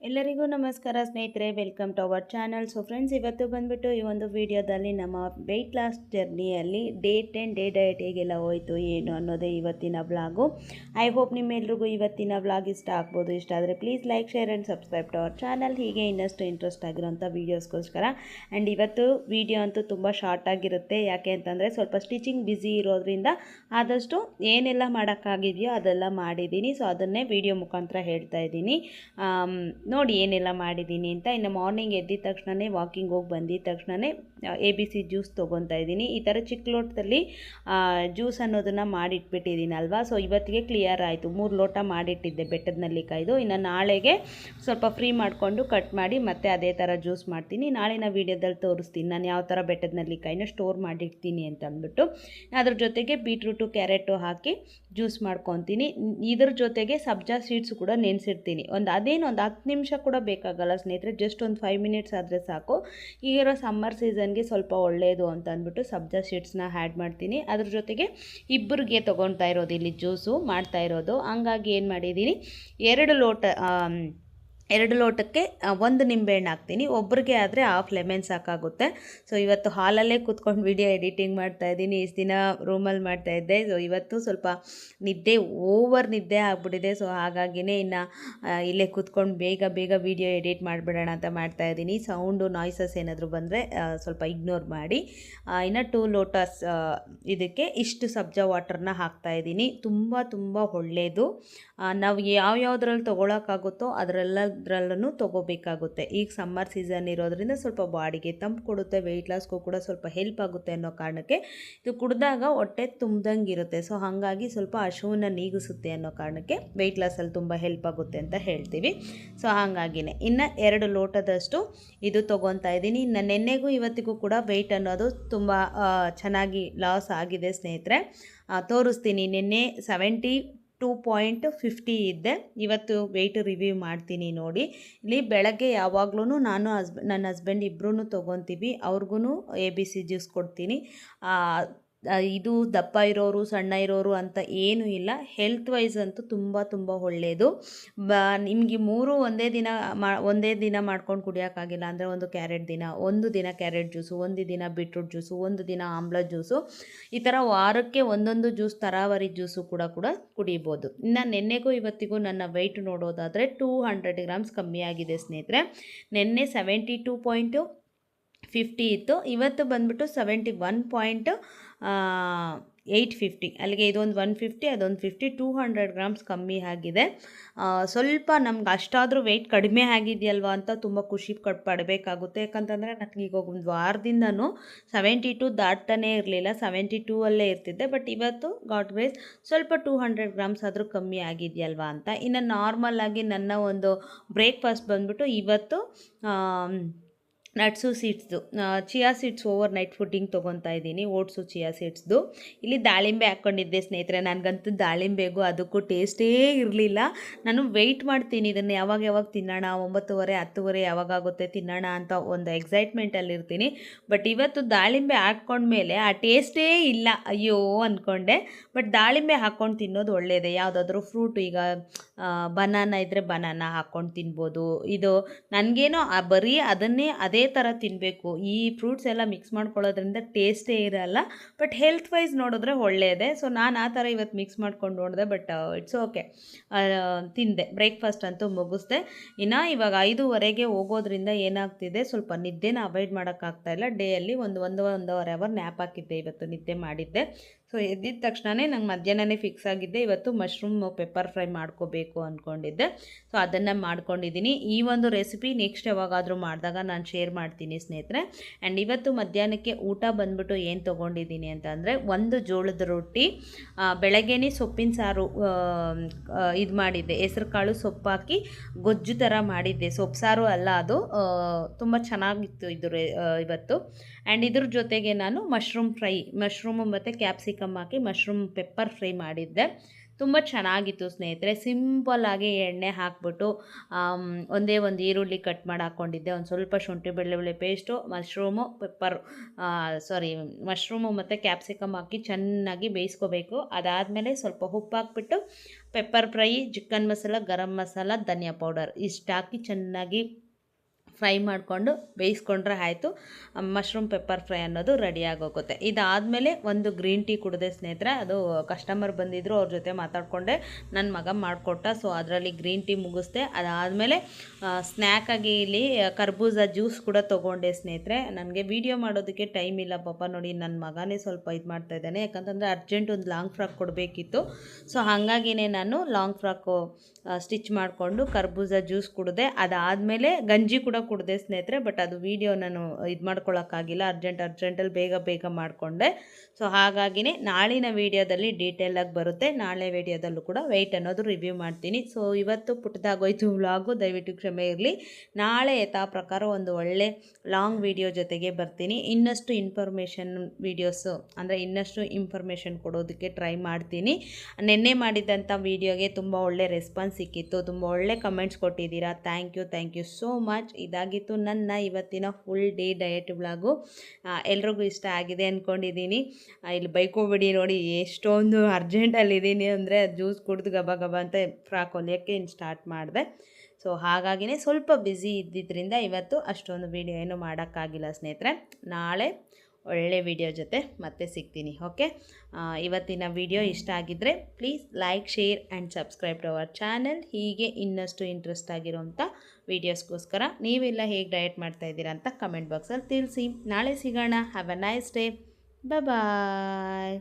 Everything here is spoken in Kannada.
ಎಲ್ಲರಿಗೂ ನಮಸ್ಕಾರ ಸ್ನೇಹಿತರೆ, welcome to our channel. So friends, ಇವತ್ತು ಬಂದುಬಿಟ್ಟು ಈ ಒಂದು ವಿಡಿಯೋದಲ್ಲಿ ನಮ್ಮ ವೆಯ್ಟ್ ಲಾಸ್ ಜರ್ನಿಯಲ್ಲಿ ಡೇ 10 ಡೇ ಡಯಟ್ ಹೇಗೆಲ್ಲ ಹೋಯಿತು ಏನು ಅನ್ನೋದೇ ಇವತ್ತಿನ ವ್ಲಾಗು. ಐ ಹೋಪ್ ನಿಮ್ಮೆಲ್ರಿಗೂ ಇವತ್ತಿನ ವ್ಲಾಗ್ ಇಷ್ಟ ಆಗ್ಬೋದು. ಇಷ್ಟ ಆದರೆ please like, share and subscribe to our channel. ಹೀಗೆ ಇನ್ನಷ್ಟು ಇಂಟ್ರೆಸ್ಟ್ ಆಗಿರೋಂಥ ವೀಡಿಯೋಸ್ಗೋಸ್ಕರ. ಆ್ಯಂಡ್ ಇವತ್ತು ವಿಡಿಯೋ ಅಂತೂ ತುಂಬ ಶಾರ್ಟ್ ಆಗಿರುತ್ತೆ. ಯಾಕೆ ಅಂತಂದರೆ ಸ್ವಲ್ಪ ಸ್ಟಿಚಿಂಗ್ ಬ್ಯುಸಿ ಇರೋದ್ರಿಂದ ಆದಷ್ಟು ಏನೆಲ್ಲ ಮಾಡೋಕ್ಕಾಗಿದೆಯೋ ಅದೆಲ್ಲ ಮಾಡಿದ್ದೀನಿ. ಸೊ ಅದನ್ನೇ ವಿಡಿಯೋ ಮುಖಾಂತರ ಹೇಳ್ತಾ ಇದ್ದೀನಿ. ನೋಡಿ ಏನೆಲ್ಲ ಮಾಡಿದ್ದೀನಿ ಅಂತ. ಇನ್ನು ಮಾರ್ನಿಂಗ್ ಎದ್ದಿದ ತಕ್ಷಣವೇ ವಾಕಿಂಗ್ ಹೋಗಿ ಬಂದಿದ್ದ ತಕ್ಷಣವೇ ABC ಜ್ಯೂಸ್ ತೊಗೊತಾ ಇದ್ದೀನಿ. ಈ ಥರ ಚಿಕ್ಕ ಲೋಟದಲ್ಲಿ ಜ್ಯೂಸ್ ಅನ್ನೋದನ್ನು ಮಾಡಿಟ್ಬಿಟ್ಟಿದ್ದೀನಿ ಅಲ್ವಾ. ಸೊ ಇವತ್ತಿಗೆ ಕ್ಲಿಯರ್ ಆಯಿತು. 3 ಲೋಟ ಮಾಡಿಟ್ಟಿದ್ದೆ ಬೆಟ್ಟದ ನೆಲ್ಲಿಕಾಯ್ದು. ಇನ್ನು ನಾಳೆಗೆ ಸ್ವಲ್ಪ ಫ್ರೀ ಮಾಡಿಕೊಂಡು ಕಟ್ ಮಾಡಿ ಮತ್ತೆ ಅದೇ ಥರ ಜ್ಯೂಸ್ ಮಾಡ್ತೀನಿ. ನಾಳಿನ ವೀಡಿಯೋದಲ್ಲಿ ತೋರಿಸ್ತೀನಿ ನಾನು ಯಾವ ಥರ ಬೆಟ್ಟದ ನೆಲ್ಲಿಕಾಯಿನ ಸ್ಟೋರ್ ಮಾಡಿಡ್ತೀನಿ ಅಂತ ಅಂದ್ಬಿಟ್ಟು. ಅದ್ರ ಜೊತೆಗೆ ಬೀಟ್ರೂಟು ಕ್ಯಾರೆಟು ಹಾಕಿ ಜ್ಯೂಸ್ ಮಾಡ್ಕೊತೀನಿ. ಇದ್ರ ಜೊತೆಗೆ ಸಬ್ಜಾ ಸೀಡ್ಸ್ ಕೂಡ ನೆನೆಸಿರ್ತೀನಿ. ಒಂದು 10 ನಿಮಿಷ ಕೂಡ ಬೇಕಾಗಲ್ಲ ಸ್ನೇಹಿತರೆ, ಜಸ್ಟ್ ಒಂದು 5 ಮಿನಿಟ್ಸ್ ಆದರೆ ಸಾಕು. ಈಗಿರೋ ಸಮ್ಮರ್ ಸೀಸನ್ಗೆ ಸ್ವಲ್ಪ ಒಳ್ಳೆಯದು ಅಂತ ಅಂದ್ಬಿಟ್ಟು ಸಬ್ಜಾ ಸೀಡ್ಸ್ನ ಆ್ಯಡ್ ಮಾಡ್ತೀನಿ. ಅದ್ರ ಜೊತೆಗೆ ಇಬ್ಬರಿಗೆ ತೊಗೊಳ್ತಾ ಇರೋದು ಇಲ್ಲಿ ಜ್ಯೂಸು ಮಾಡ್ತಾ ಇರೋದು. ಹಂಗಾಗಿ ಏನು ಮಾಡಿದ್ದೀನಿ, 2 ಲೋಟಕ್ಕೆ 1 ನಿಂಬೆಹಣ್ಣು ಹಾಕ್ತೀನಿ. ಒಬ್ಬರಿಗೆ ಆದರೆ ಹಾಫ್ ಲೆಮನ್ ಸಾಕಾಗುತ್ತೆ. ಸೊ ಇವತ್ತು ಹಾಲಲ್ಲೇ ಕೂತ್ಕೊಂಡು ವಿಡಿಯೋ ಎಡಿಟಿಂಗ್ ಮಾಡ್ತಾಯಿದ್ದೀನಿ. ಇಷ್ಟು ದಿನ ರೂಮಲ್ಲಿ ಮಾಡ್ತಾಯಿದ್ದೆ. ಸೊ ಇವತ್ತು ಸ್ವಲ್ಪ ಓವರ್ ನಿದ್ದೆ ಆಗಿಬಿಟ್ಟಿದೆ. ಸೊ ಹಾಗಾಗಿನೇ ಇನ್ನು ಇಲ್ಲೇ ಕೂತ್ಕೊಂಡು ಬೇಗ ವಿಡಿಯೋ ಎಡಿಟ್ ಮಾಡಿಬಿಡೋಣ ಅಂತ ಮಾಡ್ತಾಯಿದ್ದೀನಿ. ಸೌಂಡು ನಾಯ್ಸಸ್ ಏನಾದರೂ ಬಂದರೆ ಸ್ವಲ್ಪ ಇಗ್ನೋರ್ ಮಾಡಿ. ಇನ್ನು 2 ಲೋಟಸ್ ಇದಕ್ಕೆ ಇಷ್ಟು ಸಬ್ಜಾ ವಾಟರ್ನ ಹಾಕ್ತಾಯಿದ್ದೀನಿ. ತುಂಬ ಒಳ್ಳೆಯದು. ನಾವು ಯಾವುದ್ರಲ್ಲಿ ತೊಗೊಳಕ್ಕಾಗುತ್ತೋ ಅದರಲ್ಲೂ ತೊಗೋಬೇಕಾಗುತ್ತೆ. ಈಗ ಸಮ್ಮರ್ ಸೀಸನ್ ಇರೋದ್ರಿಂದ ಸ್ವಲ್ಪ ಬಾಡಿಗೆ ತಂಪು ಕೊಡುತ್ತೆ, ವೆಯ್ಟ್ ಲಾಸ್ಗೂ ಕೂಡ ಸ್ವಲ್ಪ ಹೆಲ್ಪ್ ಆಗುತ್ತೆ ಅನ್ನೋ ಕಾರಣಕ್ಕೆ ಇದು ಕುಡಿದಾಗ ಹೊಟ್ಟೆ ತುಂಬ್ದಂಗೆ ಇರುತ್ತೆ. ಸೊ ಹಾಗಾಗಿ ಸ್ವಲ್ಪ ಹಸಿವನ್ನು ನೀಗಿಸುತ್ತೆ ಅನ್ನೋ ಕಾರಣಕ್ಕೆ ವೆಯ್ಟ್ ಲಾಸಲ್ಲಿ ತುಂಬ ಹೆಲ್ಪ್ ಆಗುತ್ತೆ ಅಂತ ಹೇಳ್ತೀವಿ. ಸೊ ಹಾಗಾಗಿನೇ ಇನ್ನು 2 ಲೋಟದಷ್ಟು ಇದು ತೊಗೊತಾ ಇದ್ದೀನಿ. ಇನ್ನು ನೆನ್ನೆಗೂ ಇವತ್ತಿಗೂ ಕೂಡ ವೆಯ್ಟ್ ಅನ್ನೋದು ತುಂಬ ಚೆನ್ನಾಗಿ ಲಾಸ್ ಆಗಿದೆ ಸ್ನೇಹಿತರೆ. ತೋರಿಸ್ತೀನಿ. ನಿನ್ನೆ 72.50 ಇದ್ದೆ. ಇವತ್ತು ವೆಯ್ಟ್ ರಿವ್ಯೂ ಮಾಡ್ತೀನಿ ನೋಡಿ. ಇಲ್ಲಿ ಬೆಳಗ್ಗೆ ಯಾವಾಗ್ಲೂ ನಾನು ನನ್ನ ಹಸ್ಬೆಂಡ್ ಇಬ್ಬರೂ ತೊಗೊತೀವಿ. ಅವ್ರಿಗೂ ABC ಜ್ಯೂಸ್ ಕೊಡ್ತೀನಿ. ಇದು ದಪ್ಪ ಇರೋರು ಸಣ್ಣ ಇರೋರು ಅಂತ ಏನೂ ಇಲ್ಲ. ಹೆಲ್ತ್ ವೈಸ್ ಅಂತೂ ತುಂಬ ಒಳ್ಳೆಯದು. ನಿಮಗೆ 3 ಒಂದೇ ದಿನ ಮಾಡ್ಕೊಂಡು ಕುಡಿಯೋಕ್ಕಾಗಿಲ್ಲ ಅಂದರೆ ಒಂದು ದಿನ ಕ್ಯಾರೆಟ್ ಜ್ಯೂಸು, ಒಂದು ದಿನ ಬೀಟ್ರೂಟ್ ಜ್ಯೂಸು, ಒಂದು ದಿನ ಆಮ್ಲ ಜ್ಯೂಸು, ಈ ಥರ ವಾರಕ್ಕೆ ಒಂದೊಂದು ಜ್ಯೂಸ್ ತರಾವರಿ ಜ್ಯೂಸು ಕೂಡ ಕುಡಿಬೋದು. ಇನ್ನು ನೆನ್ನೆಗೂ ಇವತ್ತಿಗೂ ನನ್ನ ವೆಯ್ಟ್ ನೋಡೋದಾದರೆ 200 ಗ್ರಾಮ್ಸ್ ಕಮ್ಮಿ ಆಗಿದೆ ಸ್ನೇಹಿತರೆ. ನೆನ್ನೆ 72.50 ಇತ್ತು. ಇವತ್ತು ಬಂದುಬಿಟ್ಟು 71.850. ಅಲ್ಲಿಗೆ ಇದೊಂದು 150 ಅದೊಂದು 50, 200 ಗ್ರಾಮ್ಸ್ ಕಮ್ಮಿ ಆಗಿದೆ. ಸ್ವಲ್ಪ ನಮ್ಗೆ ಅಷ್ಟಾದರೂ ವೆಯ್ಟ್ ಕಡಿಮೆ ಆಗಿದೆಯಲ್ವ ಅಂತ ತುಂಬ ಖುಷಿ ಪಡಬೇಕಾಗುತ್ತೆ. ಯಾಕಂತಂದರೆ ನನಗೆ ಈಗ ಒಂದು ವಾರದಿಂದನೂ 72 ದಾಟ್ತಾನೇ ಇರಲಿಲ್ಲ, 72 ಅಲ್ಲೇ ಇರ್ತಿದ್ದೆ. ಬಟ್ ಇವತ್ತು ಗಾಡ್ ಗ್ರೇಸ್ ಸ್ವಲ್ಪ 200 ಗ್ರಾಮ್ಸ್ ಆದರೂ ಕಮ್ಮಿ ಆಗಿದೆಯಲ್ವ ಅಂತ. ಇನ್ನು ನಾರ್ಮಲಾಗಿ ನನ್ನ ಒಂದು ಬ್ರೇಕ್ಫಾಸ್ಟ್ ಬಂದುಬಿಟ್ಟು ಇವತ್ತು ನಟ್ಸು ಸೀಡ್ಸ್ದು chia seeds overnight pudding ತೊಗೊತಾ ಇದ್ದೀನಿ. ಓಟ್ಸು ಚಿಯಾ ಸೀಡ್ಸ್ದು. ಇಲ್ಲಿ ದಾಳಿಂಬೆ ಹಾಕ್ಕೊಂಡಿದ್ದೆ ಸ್ನೇಹಿತರೆ. ನನಗಂತೂ ದಾಳಿಂಬೆಗೂ ಅದಕ್ಕೂ ಟೇಸ್ಟೇ ಇರಲಿಲ್ಲ. ನಾನು ವೆಯ್ಟ್ ಮಾಡ್ತೀನಿ ಇದನ್ನು ಯಾವಾಗ ತಿನ್ನೋಣ, 9:30 10 ಯಾವಾಗಾಗುತ್ತೆ ತಿನ್ನೋಣ ಅಂತ ಒಂದು ಎಕ್ಸೈಟ್ಮೆಂಟಲ್ಲಿರ್ತೀನಿ. ಬಟ್ ಇವತ್ತು ದಾಳಿಂಬೆ ಹಾಕ್ಕೊಂಡ್ಮೇಲೆ ಆ ಟೇಸ್ಟೇ ಇಲ್ಲ, ಅಯ್ಯೋ ಅಂದ್ಕೊಂಡೆ. ಬಟ್ ದಾಳಿಂಬೆ ಹಾಕ್ಕೊಂಡು ತಿನ್ನೋದು ಒಳ್ಳೆಯದೇ. ಯಾವುದಾದ್ರೂ ಫ್ರೂಟು, ಈಗ ಬನಾನಾ ಇದ್ದರೆ ಬನಾನಾ ಹಾಕ್ಕೊಂಡು ತಿನ್ಬೋದು. ಇದು ನನಗೇನೋ ಬರೀ ಅದೇ ಥರ ತಿನ್ನಬೇಕು. ಈ ಫ್ರೂಟ್ಸ್ ಎಲ್ಲ ಮಿಕ್ಸ್ ಮಾಡ್ಕೊಳ್ಳೋದ್ರಿಂದ ಟೇಸ್ಟೇ ಇರಲ್ಲ. ಬಟ್ ಹೆಲ್ತ್ ವೈಸ್ ನೋಡಿದ್ರೆ ಒಳ್ಳೆಯದೇ. ಸೊ ನಾನು ಆ ಥರ ಇವತ್ತು ಮಿಕ್ಸ್ ಮಾಡ್ಕೊಂಡು ನೋಡಿದೆ. ಬಟ್ ಇಟ್ಸ್ ಓಕೆ, ತಿಂದೆ. ಬ್ರೇಕ್ಫಾಸ್ಟ್ ಅಂತೂ ಮುಗಿಸ್ದೆ. ಇನ್ನು ಇವಾಗ 5:30ಗೆ ಹೋಗೋದ್ರಿಂದ ಏನಾಗ್ತಿದೆ, ಸ್ವಲ್ಪ ನಿದ್ದೆನ ಅವಾಯ್ಡ್ ಮಾಡೋಕ್ಕಾಗ್ತಾಯಿಲ್ಲ. ಡೇಯಲ್ಲಿ ಒಂದೂವರೆ ಅವರ್ ನ್ಯಾಪ್ ಹಾಕಿದ್ದೆ, ಇವತ್ತು ನಿದ್ದೆ ಮಾಡಿದ್ದೆ. ಸೊ ಎದ್ದಿದ ತಕ್ಷಣವೇ ನಂಗೆ ಮಧ್ಯಾಹ್ನನೇ ಫಿಕ್ಸ್ ಆಗಿದ್ದೆ ಇವತ್ತು ಮಶ್ರೂಮ್ ಪೆಪ್ಪರ್ ಫ್ರೈ ಮಾಡ್ಕೋಬೇಕು ಅಂದ್ಕೊಂಡಿದ್ದೆ. ಸೊ ಅದನ್ನು ಮಾಡ್ಕೊಂಡಿದ್ದೀನಿ. ಈ ಒಂದು ರೆಸಿಪಿ ನೆಕ್ಸ್ಟ್ ಯಾವಾಗಾದರೂ ಮಾಡಿದಾಗ ನಾನು ಶೇರ್ ಮಾಡ್ತೀನಿ ಸ್ನೇಹಿತರೆ. ಆ್ಯಂಡ್ ಇವತ್ತು ಮಧ್ಯಾಹ್ನಕ್ಕೆ ಊಟ ಬಂದ್ಬಿಟ್ಟು ಏನು ತೊಗೊಂಡಿದ್ದೀನಿ ಅಂತಂದರೆ, ಒಂದು ಜೋಳದ ರೊಟ್ಟಿ, ಬೆಳಗ್ಗೆನೇ ಸೊಪ್ಪಿನ ಸಾರು ಇದು ಮಾಡಿದ್ದೆ. ಹೆಸರು ಕಾಳು ಸೊಪ್ಪು ಹಾಕಿ ಗೊಜ್ಜು ಥರ ಮಾಡಿದ್ದೆ. ಸೊಪ್ಪು ಸಾರು ಅಲ್ಲ, ಅದು ತುಂಬ ಚೆನ್ನಾಗಿತ್ತು ಇದು ಇವತ್ತು. ಆ್ಯಂಡ್ ಇದ್ರ ಜೊತೆಗೆ ನಾನು ಮಶ್ರೂಮು ಮತ್ತು ಕ್ಯಾಪ್ಸಿಕಮ್ ಹಾಕಿ ಮಶ್ರೂಮ್ ಪೆಪ್ಪರ್ ಫ್ರೈ ಮಾಡಿದ್ದೆ. ತುಂಬ ಚೆನ್ನಾಗಿತ್ತು ಸ್ನೇಹಿತರೆ. ಸಿಂಪಲ್ಲಾಗಿ ಎಣ್ಣೆ ಹಾಕ್ಬಿಟ್ಟು ಒಂದೇ ಒಂದು ಈರುಳ್ಳಿ ಕಟ್ ಮಾಡಿ ಹಾಕ್ಕೊಂಡಿದ್ದೆ, ಒಂದು ಸ್ವಲ್ಪ ಶುಂಠಿ ಬೆಳ್ಳುಳ್ಳಿ ಪೇಸ್ಟು, ಮಶ್ರೂಮು ಮತ್ತು ಕ್ಯಾಪ್ಸಿಕಮ್ ಹಾಕಿ ಚೆನ್ನಾಗಿ ಬೇಯಿಸ್ಕೋಬೇಕು. ಅದಾದಮೇಲೆ ಸ್ವಲ್ಪ ಉಪ್ಪು ಹಾಕ್ಬಿಟ್ಟು pepper fry, chicken masala, garam masala, ಧನಿಯಾ ಪೌಡರ್ ಇಷ್ಟು ಹಾಕಿ ಚೆನ್ನಾಗಿ ಫ್ರೈ ಮಾಡಿಕೊಂಡು ಬೇಯಿಸ್ಕೊಂಡ್ರೆ ಆಯಿತು. ಮಶ್ರೂಮ್ ಪೆಪ್ಪರ್ ಫ್ರೈ ಅನ್ನೋದು ರೆಡಿಯಾಗಿ ಹೋಗುತ್ತೆ. ಇದಾದಮೇಲೆ ಒಂದು ಗ್ರೀನ್ ಟೀ ಕುಡಿದೆ ಸ್ನೇಹಿತರೆ. ಅದು ಕಸ್ಟಮರ್ ಬಂದಿದ್ದರು, ಅವ್ರ ಜೊತೆ ಮಾತಾಡಿಕೊಂಡೆ, ನನ್ನ ಮಗ ಮಾಡಿಕೊಟ್ಟ. ಸೊ ಅದರಲ್ಲಿ ಗ್ರೀನ್ ಟೀ ಮುಗಿಸ್ದೆ. ಅದಾದಮೇಲೆ ಸ್ನ್ಯಾಕಾಗಿ ಇಲ್ಲಿ ಕರ್ಬೂಜ ಜ್ಯೂಸ್ ಕೂಡ ತೊಗೊಂಡೆ ಸ್ನೇಹಿತರೆ. ನನಗೆ ವೀಡಿಯೋ ಮಾಡೋದಕ್ಕೆ ಟೈಮ್ ಇಲ್ಲ ಪಾಪ. ನೋಡಿ ನನ್ನ ಮಗನೇ ಸ್ವಲ್ಪ ಇದು ಮಾಡ್ತಾಯಿದ್ದಾನೆ, ಯಾಕಂತಂದರೆ ಅರ್ಜೆಂಟ್ ಒಂದು ಲಾಂಗ್ ಫ್ರಾಕ್ ಕೊಡಬೇಕಿತ್ತು. ಸೊ ಹಾಗಾಗಿನೇ ನಾನು ಲಾಂಗ್ ಫ್ರಾಕು ಸ್ಟಿಚ್ ಮಾಡಿಕೊಂಡು ಕರ್ಬೂಜ ಜ್ಯೂಸ್ ಕುಡಿದೆ. ಅದಾದಮೇಲೆ ಗಂಜಿ ಕೂಡ ಕುಡಿದೆ ಸ್ನೇಹಿತರೆ. ಬಟ್ ಅದು ವೀಡಿಯೋ ನಾನು ಇದು ಮಾಡ್ಕೊಳ್ಳೋಕ್ಕಾಗಿಲ್ಲ, ಅರ್ಜೆಂಟಲ್ಲಿ ಬೇಗ ಮಾಡಿಕೊಂಡೆ. ಸೊ ಹಾಗಾಗಿನೇ ನಾಳಿನ ವೀಡಿಯೋದಲ್ಲಿ ಡೀಟೇಲಾಗಿ ಬರುತ್ತೆ. ನಾಳೆ ವೀಡಿಯೋದಲ್ಲೂ ಕೂಡ ವೆಯ್ಟ್ ಅನ್ನೋದು ರಿವ್ಯೂ ಮಾಡ್ತೀನಿ. ಸೊ ಇವತ್ತು ಪುಟ್ಟದಾಗೋಯ್ತು ವ್ಲಾಗು, ದಯವಿಟ್ಟು ಕ್ಷಮೆ ಇರಲಿ. ನಾಳೆ ಯಥಾ ಪ್ರಕಾರ ಒಂದು ಒಳ್ಳೆ ಲಾಂಗ್ ವೀಡಿಯೋ ಜೊತೆಗೆ ಬರ್ತೀನಿ. ಇನ್ನಷ್ಟು ಇನ್ಫಾರ್ಮೇಷನ್ ಕೊಡೋದಕ್ಕೆ ಟ್ರೈ ಮಾಡ್ತೀನಿ. ನೆನ್ನೆ ಮಾಡಿದಂಥ ವೀಡಿಯೋಗೆ ತುಂಬ ಒಳ್ಳೆ ರೆಸ್ಪಾನ್ಸ್ ಸಿಕ್ಕಿತ್ತು, ತುಂಬ ಒಳ್ಳೆ ಕಮೆಂಟ್ಸ್ ಕೊಟ್ಟಿದ್ದೀರಾ. Thank you so much. ಇದಾಗಿತ್ತು ನನ್ನ ಇವತ್ತಿನ ಫುಲ್ ಡೇ ಡಯಟ್ ವ್ಲಾಗು. ಎಲ್ರಿಗೂ ಇಷ್ಟ ಆಗಿದೆ ಅಂದ್ಕೊಂಡಿದ್ದೀನಿ. ಇಲ್ಲಿ ಬೈಕೋಬಿಡಿ, ನೋಡಿ ಎಷ್ಟೊಂದು ಅರ್ಜೆಂಟಲ್ಲಿದ್ದೀನಿ ಅಂದರೆ ಜ್ಯೂಸ್ ಕುಡಿದು ಗಬ ಅಂತ ಫ್ರಾಕ್ ಹೊಲಿಯೋಕ್ಕೆ ಇನ್ನು ಸ್ಟಾರ್ಟ್ ಮಾಡಿದೆ. ಸೊ ಹಾಗಾಗಿನೇ ಸ್ವಲ್ಪ ಬ್ಯುಸಿ ಇದ್ದಿದ್ದರಿಂದ ಇವತ್ತು ಅಷ್ಟೊಂದು ವೀಡಿಯೋ ಏನೂ ಮಾಡೋಕ್ಕಾಗಿಲ್ಲ ಸ್ನೇಹಿತರೆ. ನಾಳೆ ಒಳ್ಳೆ ವಿಡಿಯೋ ಜೊತೆ ಮತ್ತೆ ಸಿಗ್ತೀನಿ. ಓಕೆ, ಇವತ್ತಿನ ವಿಡಿಯೋ ಇಷ್ಟ ಆಗಿದ್ದರೆ please like, share and subscribe to our channel. ಹೀಗೆ ಇನ್ನಷ್ಟು ಇಂಟ್ರೆಸ್ಟ್ ಆಗಿರೋಂಥ ವೀಡಿಯೋಸ್ಗೋಸ್ಕರ ನೀವೆಲ್ಲ ಹೇಗೆ ಡಯಟ್ ಮಾಡ್ತಾಯಿದ್ದೀರಾ ಅಂತ ಕಮೆಂಟ್ ಬಾಕ್ಸಲ್ಲಿ ತಿಳಿಸಿ. ನಾಳೆ ಸಿಗೋಣ. Have a nice day. Bye.